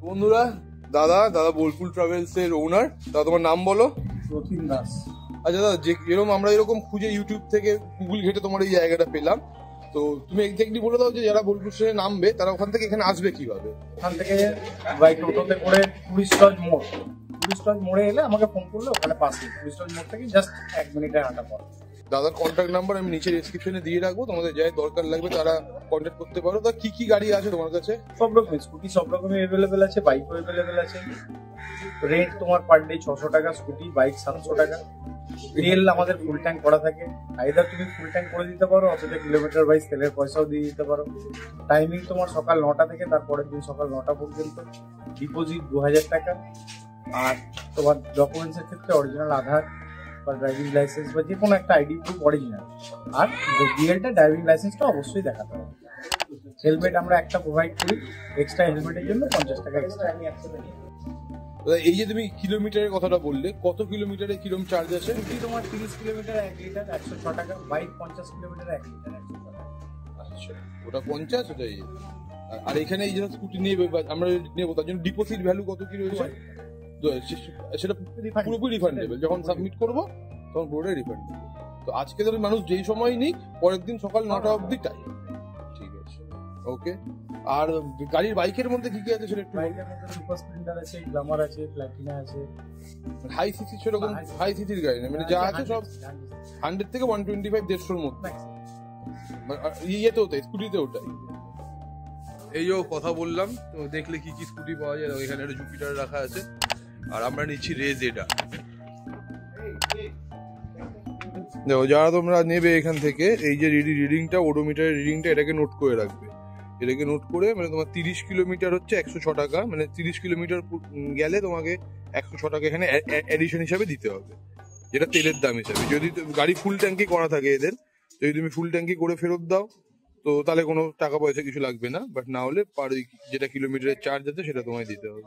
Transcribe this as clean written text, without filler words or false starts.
বন্ধুরা, দাদা বোলপুর ট্রাভেলস এর ওনার। দাদা তোমার নাম বলো। রথিন দাস। আচ্ছা দাদা, যে আমরা এরকম খুঁজে ইউটিউব থেকে গুগল ঘেটে তোমার এই জায়গাটা পেলাম, তো তুমি এক্স্যাক্টলি বলে দাও যে যারা বোলপুর স্টেশনে নামবে তারা ওখান থেকে এখানে আসবে কিভাবে? ওখান থেকে বাই টোটোতে করে টুরিস্ট লজ মোড়ে এলে আমাকে ফোন করলে ওখানে পাশে টুরিস্ট লজ মোড় থেকে জাস্ট 1 মিনিটের হাঁটা পথ। দাদার কন্ট্যাক্ট নাম্বার আমি নিচে ডেসক্রিপশনে দিয়ে রাখবো, তোমাদের যাই দরকার লাগবে তারা কন্ট্যাক্ট করতে পারো। তা কি কি গাড়ি আছে তোমার কাছে? সব রকম স্কুটি সব রকমের অ্যাভেলেবেল আছে, বাইকও অ্যাভেলেবেল আছে। রেন্ট তোমার পার ডে 600 টাকা, স্কুটি বাইক 700 টাকা। তেল আমাদের ফুল ট্যাঙ্ক করা থাকে, আইদার তুমি ফুল ট্যাঙ্ক করে দিতে পারো অথবা কিলোমিটার ওয়াইজ তেলের পয়সাও দিয়ে দিতে পারো। টাইমিং তোমার সকাল 9টা থেকে তারপরের দিন সকাল 9টা পর্যন্ত। ডিপোজিট 2000 টাকা। আর তোমার ডকুমেন্টসের ক্ষেত্রে অরিজিনাল আধার বা ড্রাইভিং লাইসেন্স বা যে কোনো একটা আইডি প্রুফ অরিজিনাল। আর ডিএলটা ড্রাইভিং লাইসেন্সটা অবশ্যই দেখাতে হবে। হেলমেট আমরা একটা প্রোভাইড করি, এক্সট্রা হেলমেটের জন্য 50 টাকা এক্সট্রা। এই যে তুমি কিলোমিটারের কথাটা বললে, কত কিলোমিটারে কিরকম চার্জ আছে? তোমার 30 কিলোমিটার 1 লিটার 106 টাকা, বাইক 50 কিলোমিটার 1 লিটার 106 টাকা। আচ্ছা, ওটা 50, ওটাই। আর এখানে এই যে স্কুটি নিয়ে আমরা নেবো, তার জন্য ডিপোজিট ভ্যালু কত কি রয়েছে? সেটা পুরোপুরি রিফান্ডেবল। যখন সাবমিট করবো তখন পুরোটাই রিফান্ডেবল। তো আজকে ধরো মানুষ যেই সময় নিক, পরের দিন সকাল 9টা অবধি টাইম। ঠিক আছে, ওকে। আর গাড়ির বাইকের মধ্যে কি কি আছে সেটা একটু? বাইকের মধ্যে সুপার স্প্লেন্ডার আছে, গ্ল্যামার আছে, প্ল্যাটিনা আছে। হাই সিসি সেরকম হাই সিসির গাড়ি না, মানে যা আছে সব 100 থেকে 125 150-র মধ্যে। ইয়েতেও তাই, স্কুটিতেও তাই। এই যে কথা বললাম, তো দেখলে কি কি স্কুটি পাওয়া যায়। এখানে একটা জুপিটার রাখা আছে, আর আমরা নিচ্ছি রেজ। এটা দেখো, যারা তোমরা নেবে এখান থেকে, এই যে রিডিংটা, ওডোমিটারের রিডিংটা, এটাকে নোট করে রাখবে। এটাকে নোট করে, মানে তোমার 30 কিলোমিটার হচ্ছে 106 টাকা, মানে 30 কিলোমিটার গেলে তোমাকে 106 টাকা এখানে অ্যাডিশন হিসাবে দিতে হবে, যেটা তেলের দাম হিসাবে। যদি গাড়ি ফুল ট্যাঙ্কি করা থাকে এদের, যদি তুমি ফুল ট্যাঙ্কি করে ফেরত দাও তো তাহলে কোনো টাকা পয়সা কিছু লাগবে না, বাট না হলে পার যেটা কিলোমিটারের চার্জ আছে সেটা তোমায় দিতে হবে।